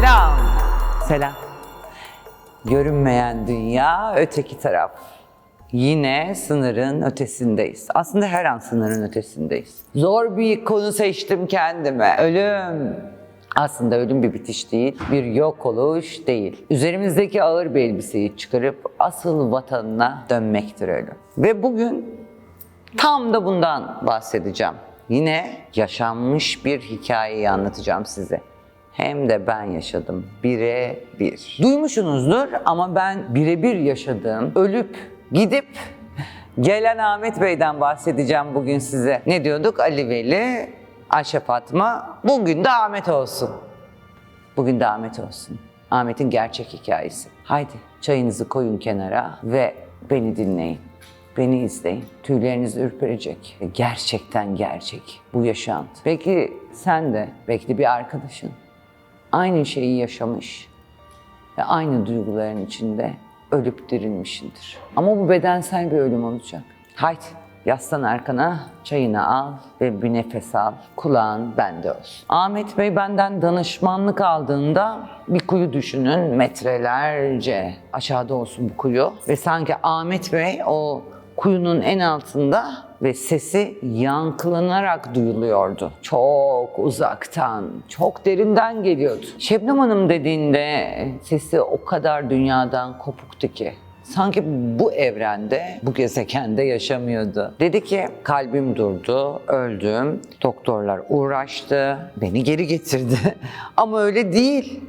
Selam. Selam. Görünmeyen dünya, öteki taraf. Yine sınırın ötesindeyiz. Aslında her an sınırın ötesindeyiz. Zor bir konu seçtim kendime. Ölüm. Aslında ölüm bir bitiş değil, bir yok oluş değil. Üzerimizdeki ağır bir elbiseyi çıkarıp asıl vatanına dönmektir ölüm. Ve bugün tam da bundan bahsedeceğim. Yine yaşanmış bir hikayeyi anlatacağım size. Hem de ben yaşadım birebir. Duymuşsunuzdur ama ben birebir yaşadığım, ölüp gidip gelen Ahmet Bey'den bahsedeceğim bugün size. Ne diyorduk? Ali Veli, Ayşe Fatma, bugün de Ahmet olsun. Bugün de Ahmet olsun. Ahmet'in gerçek hikayesi. Haydi çayınızı koyun kenara ve beni dinleyin. Beni izleyin. Tüyleriniz ürperecek. Gerçekten gerçek bu yaşantı. Belki sen de, belki de bir arkadaşın aynı şeyi yaşamış ve aynı duyguların içinde ölüp dirilmişindir. Ama bu bedensel bir ölüm olacak. Haydi yaslan arkana, çayını al ve bir nefes al. Kulağın bende olsun. Ahmet Bey benden danışmanlık aldığında bir kuyu düşünün. Metrelerce aşağıda olsun bu kuyu. Ve sanki Ahmet Bey o kuyunun en altında ve sesi yankılanarak duyuluyordu. Çok uzaktan, çok derinden geliyordu. Şebnem Hanım dediğinde sesi o kadar dünyadan kopuktu ki. Sanki bu evrende, bu gezegende yaşamıyordu. Dedi ki kalbim durdu, öldüm, doktorlar uğraştı, beni geri getirdi. Ama öyle değil.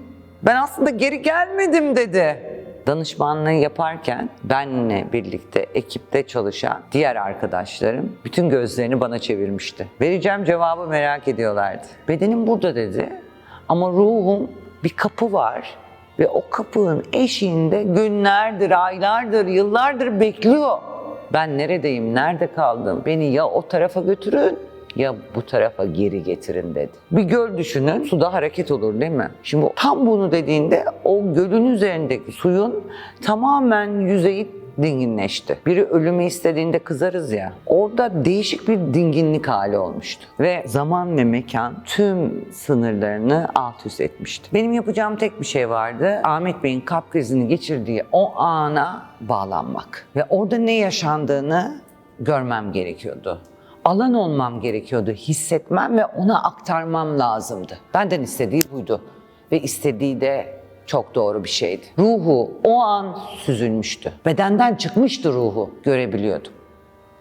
Ben aslında geri gelmedim dedi. Danışmanlığı yaparken benle birlikte ekipte çalışan diğer arkadaşlarım bütün gözlerini bana çevirmişti. Vereceğim cevabı merak ediyorlardı. Bedenim burada dedi ama ruhum bir kapı var ve o kapının eşiğinde günlerdir, aylardır, yıllardır bekliyor. Ben neredeyim, nerede kaldım? Beni ya o tarafa götürün ya bu tarafa geri getirin dedi. Bir göl düşünün, suda hareket olur değil mi? Şimdi tam bunu dediğinde o gölün üzerindeki suyun tamamen yüzeyi dinginleşti. Biri ölümü istediğinde kızarız ya, orada değişik bir dinginlik hali olmuştu. Ve zaman ve mekan tüm sınırlarını alt üst etmişti. Benim yapacağım tek bir şey vardı. Ahmet Bey'in kalp krizini geçirdiği o ana bağlanmak. Ve orada ne yaşandığını görmem gerekiyordu. Alan olmam gerekiyordu, hissetmem ve ona aktarmam lazımdı. Benden istediği buydu ve istediği de çok doğru bir şeydi. Ruhu o an süzülmüştü. Bedenden çıkmıştı ruhu, görebiliyordum,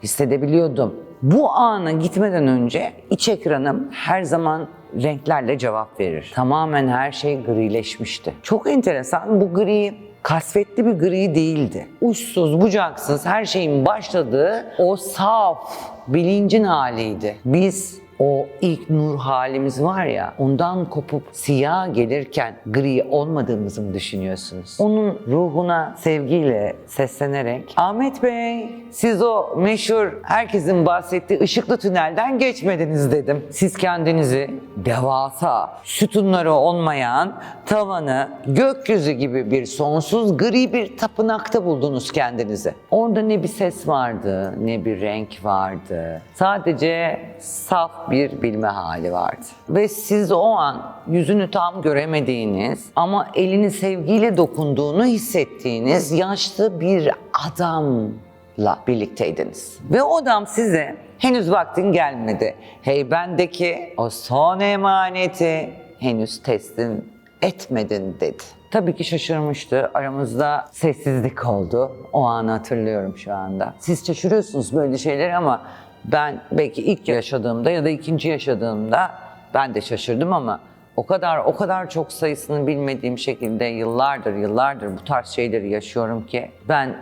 hissedebiliyordum. Bu ana gitmeden önce iç ekranım her zaman renklerle cevap verir. Tamamen her şey grileşmişti. Çok enteresan, bu gri kasvetli bir gri değildi. Uçsuz, bucaksız her şeyin başladığı o saf bilincin haliydi. Biz o ilk nur halimiz var ya, ondan kopup siyah gelirken gri olmadığımızı mı düşünüyorsunuz? Onun ruhuna sevgiyle seslenerek, Ahmet Bey, siz o meşhur herkesin bahsettiği ışıklı tünelden geçmediniz dedim. Siz kendinizi devasa, sütunları olmayan, tavanı, gökyüzü gibi bir sonsuz gri bir tapınakta buldunuz kendinizi. Orada ne bir ses vardı, ne bir renk vardı. Sadece saf bir bilme hali vardı. Ve siz o an yüzünü tam göremediğiniz ama elini sevgiyle dokunduğunu hissettiğiniz yaşlı bir adamla birlikteydiniz. Ve o adam size henüz vaktin gelmedi. Heybendeki o son emaneti henüz teslim etmedin dedi. Tabii ki şaşırmıştı. Aramızda sessizlik oldu. O anı hatırlıyorum şu anda. Siz şaşırıyorsunuz böyle şeyleri ama ben belki ilk yaşadığımda ya da ikinci yaşadığımda ben de şaşırdım ama o kadar çok sayısını bilmediğim şekilde yıllardır bu tarz şeyleri yaşıyorum ki ben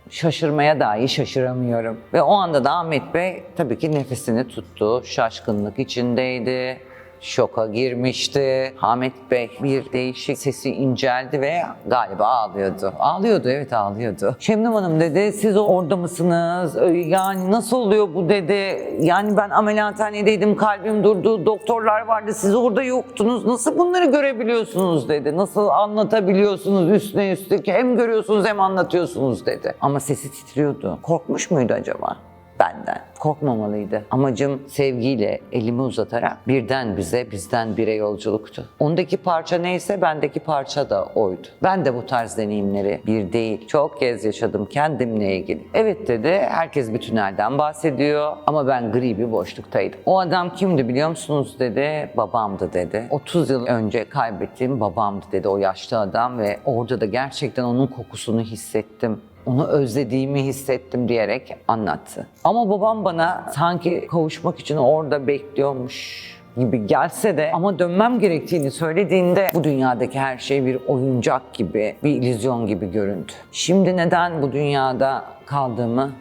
şaşırmaya dahi şaşıramıyorum. Ve o anda da Ahmet Bey tabii ki nefesini tuttu, şaşkınlık içindeydi. Şoka girmişti. Ahmet Bey bir değişik sesi inceldi ve galiba ağlıyordu. Evet ağlıyordu. Şebnem Hanım dedi, siz orada mısınız? Yani nasıl oluyor bu dedi. Yani ben ameliyathanedeydim, kalbim durdu, doktorlar vardı, siz orada yoktunuz. Nasıl bunları görebiliyorsunuz dedi. Nasıl anlatabiliyorsunuz üstüne üstlük. Hem görüyorsunuz hem anlatıyorsunuz dedi. Ama sesi titriyordu. Korkmuş muydu acaba benden? Korkmamalıydı. Amacım sevgiyle elimi uzatarak birden bize, bizden bire yolculuktu. Ondaki parça neyse bendeki parça da oydu. Ben de bu tarz deneyimleri bir değil, çok kez yaşadım kendimle ilgili. Evet dedi, herkes bir tünelden bahsediyor ama ben gri bir boşluktaydım. O adam kimdi biliyor musunuz dedi, babamdı dedi. 30 yıl önce kaybettiğim babamdı dedi o yaşlı adam ve orada da gerçekten onun kokusunu hissettim. Onu özlediğimi hissettim diyerek anlattı. Ama babam bana sanki kavuşmak için orada bekliyormuş gibi gelse de ama dönmem gerektiğini söylediğinde bu dünyadaki her şey bir oyuncak gibi, bir illüzyon gibi göründü. Şimdi neden bu dünyada kaldığımı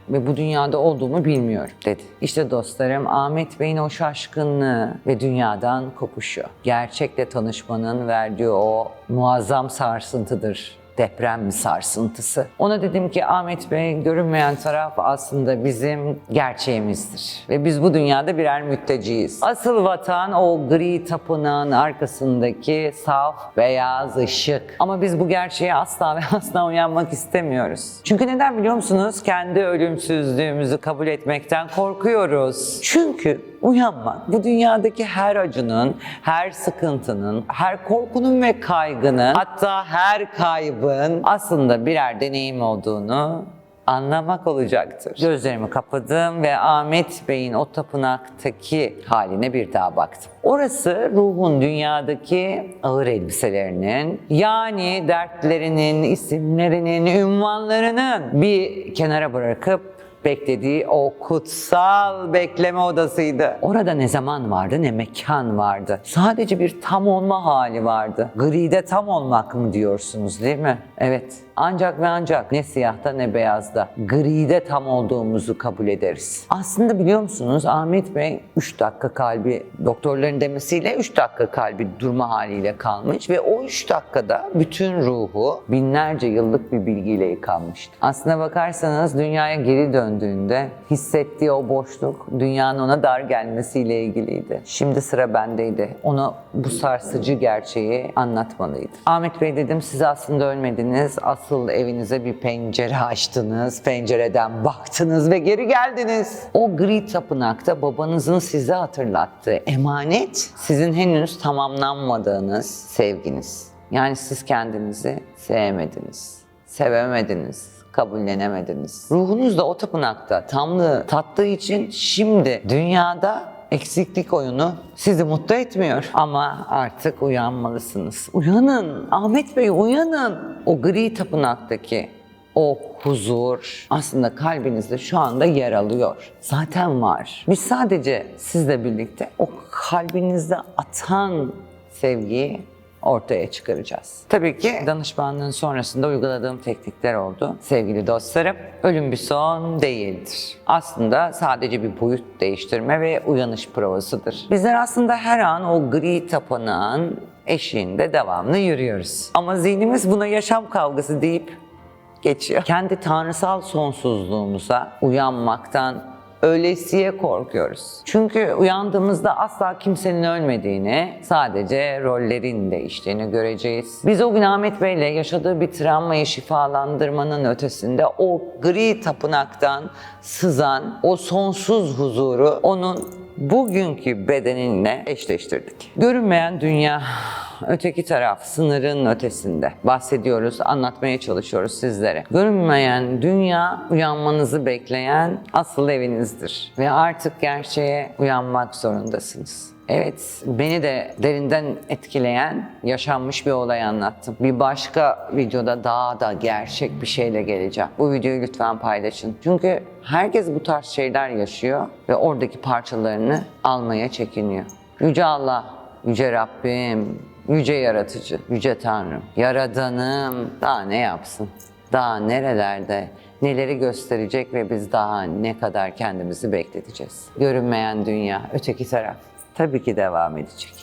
ve bu dünyada olduğumu bilmiyorum dedi. İşte dostlarım, Ahmet Bey'in o şaşkınlığı ve dünyadan kopuşu. Gerçekle tanışmanın verdiği o muazzam sarsıntıdır. Deprem sarsıntısı. Ona dedim ki Ahmet Bey, görünmeyen taraf aslında bizim gerçeğimizdir. Ve biz bu dünyada birer mülteciyiz. Asıl vatan o gri tapınağın arkasındaki saf beyaz ışık. Ama biz bu gerçeğe asla ve asla uyanmak istemiyoruz. Çünkü neden biliyor musunuz? Kendi ölümsüzlüğümüzü kabul etmekten korkuyoruz. Çünkü uyanmak, bu dünyadaki her acının, her sıkıntının, her korkunun ve kaygının, hatta her kaybın aslında birer deneyim olduğunu anlamak olacaktır. Gözlerimi kapadım ve Ahmet Bey'in o tapınaktaki haline bir daha baktım. Orası ruhun dünyadaki ağır elbiselerinin, yani dertlerinin, isimlerinin, ünvanlarının bir kenara bırakıp beklediği o kutsal bekleme odasıydı. Orada ne zaman vardı ne mekan vardı. Sadece bir tam olma hali vardı. Gride tam olmak mı diyorsunuz değil mi? Evet. Ancak ve ancak ne siyahta ne beyazda gride tam olduğumuzu kabul ederiz. Aslında biliyor musunuz Ahmet Bey 3 dakika kalbi, doktorların demesiyle 3 dakika kalbi durma haliyle kalmış ve o 3 dakikada bütün ruhu binlerce yıllık bir bilgiyle yıkanmıştı. Aslına bakarsanız dünyaya geri döndüğünde hissettiği o boşluk dünyanın ona dar gelmesiyle ilgiliydi. Şimdi sıra bendeydi. Ona bu sarsıcı gerçeği anlatmalıydı. Ahmet Bey dedim, siz aslında ölmediniz. Asıl evinize bir pencere açtınız, pencereden baktınız ve geri geldiniz. O gri tapınakta babanızın size hatırlattığı emanet, sizin henüz tamamlanmadığınız sevginiz. Yani siz kendinizi sevmediniz, sevemediniz, kabullenemediniz. Ruhunuz da o tapınakta tamlığı tattığı için şimdi dünyada eksiklik oyunu sizi mutlu etmiyor. Ama artık uyanmalısınız. Uyanın, Ahmet Bey uyanın. O gri tapınaktaki o huzur aslında kalbinizde şu anda yer alıyor. Zaten var. Biz sadece sizle birlikte o kalbinizde atan sevgiyi ortaya çıkaracağız. Tabii ki danışmanlığın sonrasında uyguladığım teknikler oldu. Sevgili dostlarım, ölüm bir son değildir. Aslında sadece bir boyut değiştirme ve uyanış provasıdır. Bizler aslında her an o gri tapınağın eşiğinde devamlı yürüyoruz. Ama zihnimiz buna yaşam kavgası deyip geçiyor. Kendi tanrısal sonsuzluğumuza uyanmaktan öylesiye korkuyoruz. Çünkü uyandığımızda asla kimsenin ölmediğini, sadece rollerin değiştiğini göreceğiz. Biz o gün Ahmet Bey'le yaşadığı bir travmayı şifalandırmanın ötesinde o gri tapınaktan sızan o sonsuz huzuru onun bugünkü bedeninle eşleştirdik. Görünmeyen dünya, öteki taraf, sınırın ötesinde. Bahsediyoruz, anlatmaya çalışıyoruz sizlere. Görünmeyen dünya, uyanmanızı bekleyen asıl evinizdir. Ve artık gerçeğe uyanmak zorundasınız. Evet, beni de derinden etkileyen, yaşanmış bir olay anlattım. Bir başka videoda daha da gerçek bir şeyle geleceğim. Bu videoyu lütfen paylaşın. Çünkü herkes bu tarz şeyler yaşıyor ve oradaki parçalarını almaya çekiniyor. Yüce Allah, Yüce Rabbim, Yüce Yaratıcı, Yüce Tanrım, Yaradanım daha ne yapsın? Daha nerelerde, neleri gösterecek ve biz daha ne kadar kendimizi bekleteceğiz? Görünmeyen dünya, öteki taraf tabii ki devam edecek.